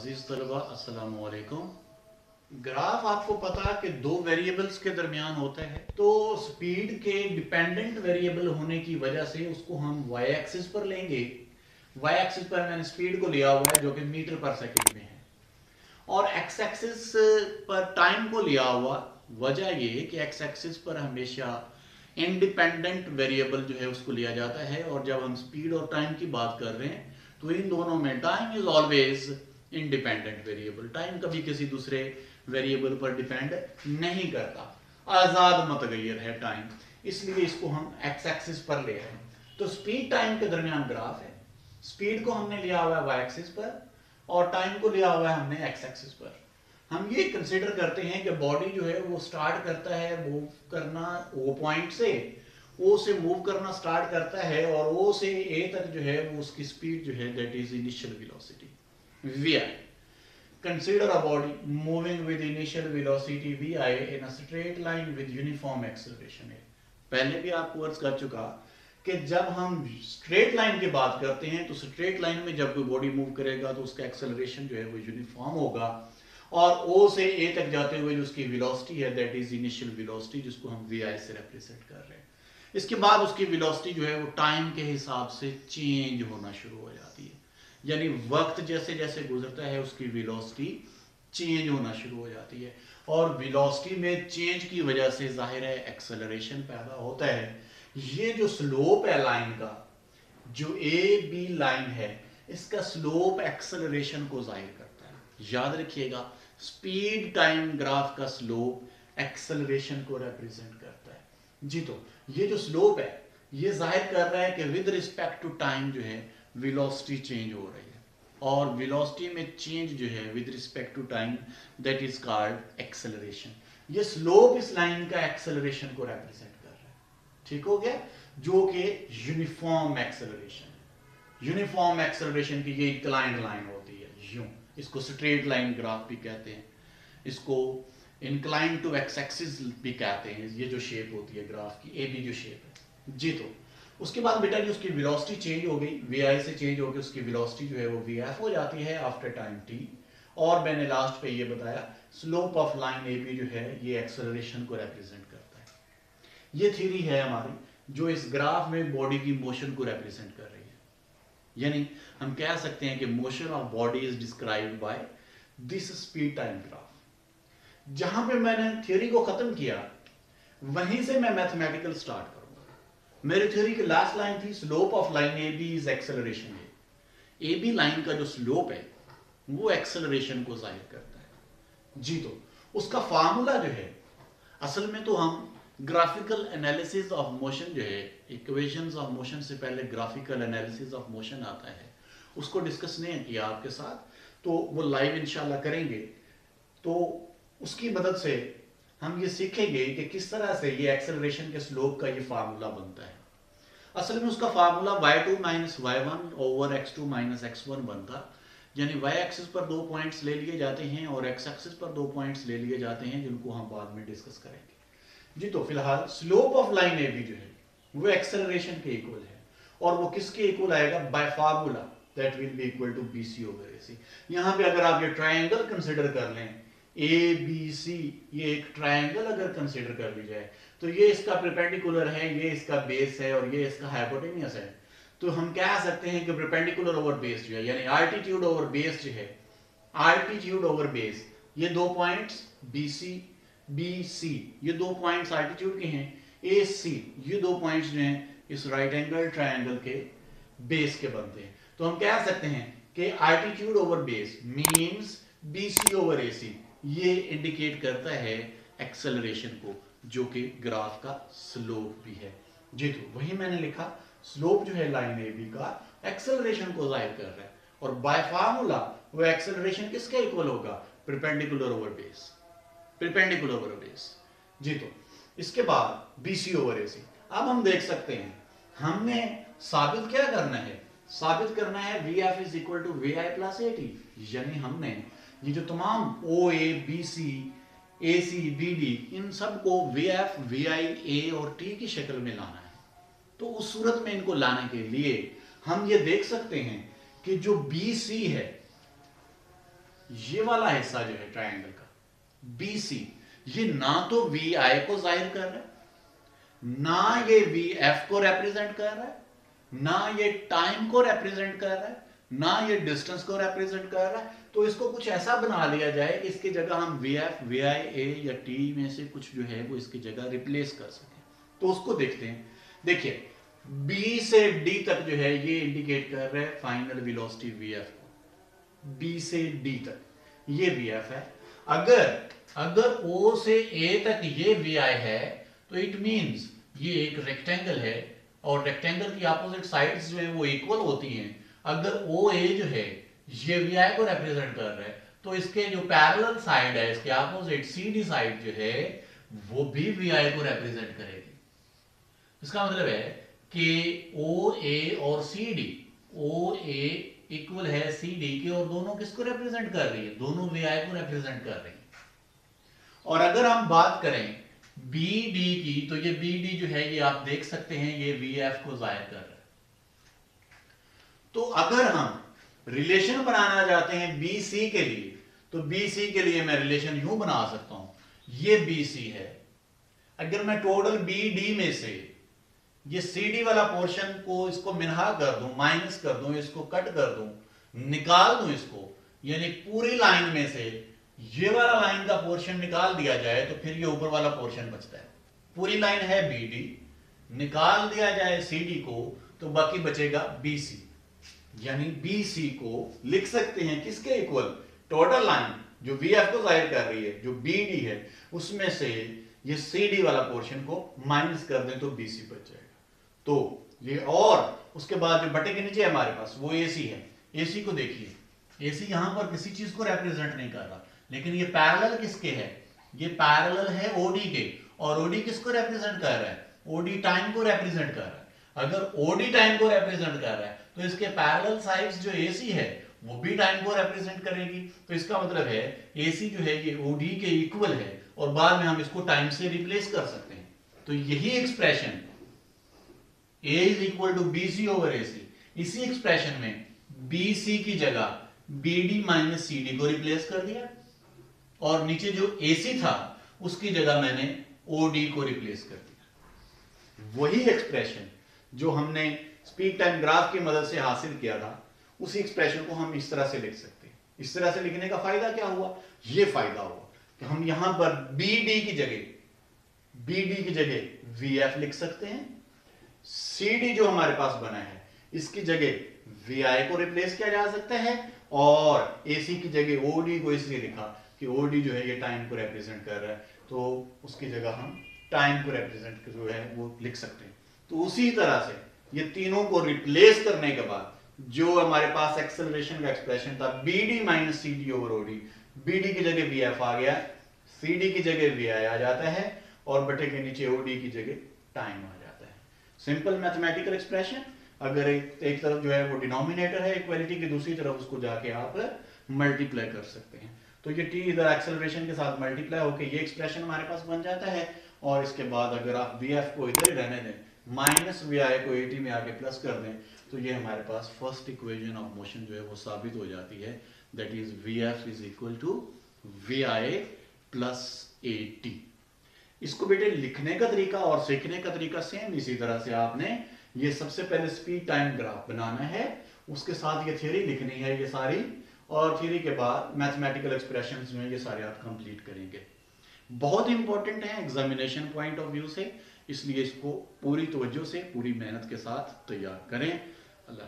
अजीज तलबा अस्सलाम वालेकुम। ग्राफ आपको पता कि दो वेरिएबल्स के दरमियान होता है, तो स्पीड के डिपेंडेंट वेरिएबल होने की वजह से उसको हम वाई एक्सिस पर लेंगे। वाई एक्सिस पर मैंने स्पीड को लिया हुआ है जो कि मीटर पर सेकंड में है, और एक्स एक्सिस पर टाइम को लिया हुआ। वजह ये कि एक्स एक्सिस पर हमेशा इंडिपेंडेंट वेरिएबल जो है उसको लिया जाता है, और जब हम स्पीड और टाइम की बात कर रहे हैं तो इन दोनों में time is always independent variable. Time कभी किसी दूसरे वेरिएबल पर डिपेंड नहीं करता, आज़ाद मतगैर है टाइम, इसलिए इसको हम एक्स एक्सिस पर ले रहे हैं। तो स्पीड टाइम के दरमियान ग्राफ है। स्पीड को हमने लिया हुआ है वाई एक्सिस पर और टाइम को लिया हुआ है हमने एक्स एक्सिस पर। हम ये कंसिडर करते हैं कि बॉडी जो है वो स्टार्ट करता है मूव करना, ओ पॉइंट से ओ से मूव करना स्टार्ट करता है, और ओ से ए तक जो है वो उसकी स्पीड जो है that is initial velocity V I. Consider a body moving with initial velocity V I in a straight line with uniform acceleration है। पहले भी आपको अर्ज कर चुका कि जब हम स्ट्रेट लाइन की बात करते हैं तो स्ट्रेट लाइन में जब कोई बॉडी मूव करेगा तो उसका एक्सेलरेशन जो है वो यूनिफॉर्म होगा, और ओ से ए तक जाते हुए जो उसकी वेलोसिटी है दैट इज इनिशियल वेलोसिटी, जिसको हम वी आई से रिप्रेजेंट कर रहे हैं। इसके बाद उसकी वेलोसिटी जो है वो टाइम के हिसाब से चेंज होना शुरू हो जाती है, यानी वक्त जैसे जैसे गुजरता है उसकी वेलोसिटी चेंज होना शुरू हो जाती है, और वेलोसिटी में चेंज की वजह से जाहिर है एक्सेलरेशन पैदा होता है। ये जो स्लोप है लाइन का, जो ए बी लाइन है, इसका स्लोप एक्सेलरेशन को जाहिर करता है। याद रखिएगा, स्पीड टाइम ग्राफ का स्लोप एक्सेलरेशन को रिप्रेजेंट करता है जी। तो ये जो स्लोप है ये जाहिर कर रहा है कि विद रिस्पेक्ट टू टाइम जो है वेलोसिटी चेंज हो रही है, और वेलोसिटी में चेंज जो है with respect to time that is called acceleration. ये स्लोप इस लाइन का एक्सेलरेशन को रिप्रेजेंट कर रहा है, ठीक हो गया, जो कि यूनिफॉर्म एक्सेलरेशन है। यूनिफॉर्म एक्सेलरेशन की ये इंक्लाइंड लाइन होती है यूं, इसको स्ट्रेट लाइन ग्राफ भी कहते हैं, इसको इंक्लाइन टू एक्स एक्सिस भी कहते हैं। ये जो शेप होती है ग्राफ की, ए बी जो शेप है जी। तो उसके बाद बेटा जी उसकी वेलोसिटी चेंज हो गई, वी आई से चेंज हो गई, उसकी वेलोसिटी जो है वो वी एफ हो जाती है आफ्टर टाइम टी। और मैंने लास्ट पे ये बताया slope of line A B जो है ये एक्सेलरेशन को रिप्रेजेंट करता है। ये थ्योरी है हमारी जो इस ग्राफ में बॉडी की मोशन को रिप्रेजेंट कर रही है, यानी हम कह सकते हैं कि motion of body is described by this speed time graph. जहां पे मैंने थ्योरी को खत्म किया वहीं से मैं मैथमेटिकल स्टार्ट करूंगा। मेरी थ्योरी की लास्ट लाइन थी slope of line A b is acceleration है। ए बी लाइन का जो स्लोप है वो एक्सेलरेशन को जाहिर करता है जी। तो उसका फार्मूला जो है, असल में तो हम ग्राफिकल एनालिसिस ऑफ मोशन जो है, इक्वेशंस ऑफ मोशन से पहले ग्राफिकल एनालिसिस ऑफ मोशन आता है, उसको डिस्कस नहीं किया आपके साथ, तो वो लाइव इंशाल्लाह करेंगे। तो उसकी मदद से हम ये सीखेंगे कि किस तरह से ये एक्सेलरेशन के स्लोप का ये फार्मूला बनता है। असल में उसका formula y2 minus y1 over x2 minus x1 बनता, यानी y एक्सिस पर दो पॉइंट्स ले लिए जाते हैं और x एक्सिस पर दो पॉइंट्स ले लिए जाते हैं, जिनको हम बाद में डिस्कस करेंगे जी। तो फिलहाल slope of line A B जो है वो एक्सेलरेशन के इक्वल है, और वो किसके इक्वल आएगा? By formula that will be equal to b c over a c. यहां पे अगर आप ये ट्रायंगल कंसिडर कर लें ए बी सी, ये एक ट्रायंगल अगर कंसिडर कर ली जाए तो ये इसका परपेंडिकुलर है, ये इसका बेस है और ये इसका हाइपोटेन्यूस है, तो हम कह सकते हैं कि परपेंडिकुलर ओवर बेस जो है, यानी आल्टीट्यूड ओवर बेस जो है, आल्टीट्यूड ओवर बेस, ये दो points B C B C, ये दो पॉइंट्स आल्टीट्यूड के हैं, ए सी, ये दो पॉइंट्स जो हैं इस राइट एंगल ट्रायंगल के बेस के बनते हैं। तो हम कह सकते हैं कि altitude over base means b c over a c, ये इंडिकेट करता है एक्सेलरेशन को, जो कि ग्राफ का स्लोप भी है जी। तो वही मैंने लिखा, स्लोप जो है लाइन ए बी का एक्सेलरेशन को जाहिर कर रहा है, और बाय फार्मूला वो एक्सेलरेशन किसके इक्वल होगा? Perpendicular over base, perpendicular over base जी। तो इसके बाद बी सी ओवर ए सी। अब हम देख सकते हैं हमने साबित क्या करना है, साबित करना है v f is equal to v i plus a t, यानी हमने ये जो तमाम o a b c a c b d, इन सब को v f v i a और टी की शक्ल में लाना है। तो उस सूरत में इनको लाने के लिए हम ये देख सकते हैं कि जो बी सी है ये वाला हिस्सा जो है ट्रायंगल का BC, ये ना तो VI को जाहिर कर रहा है, ना ये VF को रिप्रेजेंट कर रहा है, ना ये टाइम को रिप्रेजेंट कर रहा है, ना ये डिस्टेंस को रिप्रेजेंट कर रहा है। तो इसको कुछ ऐसा बना लिया जाए कि इसकी जगह हम VF, VI, A या T में से कुछ जो है वो इसकी जगह रिप्लेस कर सकें। तो उसको देखते हैं। देखिए B से D तक जो है ये इंडिकेट कर रहा है फाइनल वेलोसिटी VF को, B से D तक ये VF है। अगर O से A तक ये VI है तो इट मींस ये एक रेक्टेंगल है और रेक्टेंगल की अपोजिट साइड्स जो है वो इक्वल होती हैं। अगर OA जो है ये VI को रिप्रेजेंट कर रहा है तो इसके जो पैरेलल साइड है, इसके अपोजिट CD साइड जो है वो भी VI को रिप्रेजेंट करेगी। इसका मतलब है कि OA और CD, OA इक्वल है CD के और दोनों किसको रिप्रेजेंट कर रही है? दोनों VI को रिप्रेजेंट कर रही है। और अगर हम बात करें BD की तो ये BD जो है ये आप देख सकते हैं ये VF को जाहिर कर रहा है। तो अगर हम रिलेशन बनाना चाहते हैं BC के लिए तो BC के लिए मैं रिलेशन यूं बना सकता हूं, ये BC है। अगर मैं टोटल BD में से ये CD वाला पोर्शन को इसको मिनहा कर दूं, माइनस कर दूं, इसको कट कर दूं, निकाल दूं इसको, यानी पूरी लाइन में से ये वाला लाइन का पोर्शन निकाल दिया जाए तो फिर ये ऊपर वाला पोर्शन बचता है। पूरी लाइन है BD, निकाल दिया जाए CD को तो बाकी बचेगा BC, यानी BC को लिख सकते हैं किसके इक्वल? टोटल लाइन जो VF को जाहिर कर रही है, जो BD है, उसमें से ये CD वाला पोर्शन को माइनस कर दें तो BC बच जाएगा। तो ये, और उसके बाद जो बटे के नीचे हमारे पास वो AC है। AC को देखिए, AC यहां पर किसी चीज को रिप्रेजेंट नहीं कर रहा, लेकिन ये पैरेलल किसके है? ये पैरेलल है OD के, और OD किसको रिप्रेजेंट कर रहा है? OD टाइम को रिप्रेजेंट कर रहा है। अगर OD टाइम को रिप्रेजेंट कर रहा है तो इसके पैरेलल साइड्स जो AC है वो भी टाइम को रिप्रेजेंट करेगी। तो इसका मतलब है AC जो है ये OD के इक्वल है और बाद में हम इसको टाइम से रिप्लेस कर सकते हैं। तो यही expression A is equal to BC over AC, इसी एक्सप्रेशन में BC की जगह BD माइनस CD को रिप्लेस कर दिया और नीचे जो AC था उसकी जगह मैंने OD को रिप्लेस कर दिया। वही एक्सप्रेशन जो हमने स्पीड टाइम ग्राफ की मदद से हासिल किया था, उसी एक्सप्रेशन को हम इस तरह से लिख सकते हैं। इस तरह से लिखने का फायदा क्या हुआ? ये फायदा हुआ कि हम यहां पर BD की जगह VF लिख सकते हैं। CD जो हमारे पास बना है इसकी जगह VI को रिप्लेस किया जा सकता है और AC की जगह OD को इसलिए लिखा कि OD जो है ये टाइम को रिप्रेजेंट कर रहा है, तो उसकी जगह हम टाइम को रिप्रेजेंट जो है वो लिख सकते हैं। तो उसी तरह से ये तीनों को रिप्लेस करने के बाद जो हमारे पास एक्सेलरेशन का एक्सप्रेशन था BD minus CD over OD, BD की जगह VF आ गया, CD की जगह VI आ जाता है और बटे के नीचे OD की जगह टाइम आ जाता है। Simple mathematical expression. अगर एक तरफ जो है वो डिनोमिनेटर है इक्वालिटी की, दूसरी तरफ उसको जाके आप मल्टीप्लाई कर सकते हैं। तो ये T इधर एक्सेलरेशन के साथ मल्टीप्लाई होकर ये एक्सप्रेशन हमारे पास बन जाता है। और इसके बाद अगर आप VF को इधर ही रहने दें, माइनस VI को AT में आके प्लस कर दें, तो ये हमारे पास फर्स्ट इक्वेशन ऑफ मोशन जो है वो साबित हो जाती है। That is VF is equal to VI plus AT। इसको बेटे लिखने का तरीका और सीखने का तरीका सेम इसी तरह से आपने ये सबसे पहले स्पीड टाइम ग्राफ बनाना है, उसके साथ ये थ्योरी लिखनी है ये सारी, और थ्योरी के बाद मैथमेटिकल एक्सप्रेशंस जो है ये सारे आप कंप्लीट करेंगे। बहुत इंपॉर्टेंट है एग्जामिनेशन पॉइंट ऑफ व्यू से, इसलिए इसको पूरी तवज्जो से पूरी मेहनत के साथ तैयार करें। अल्लाह।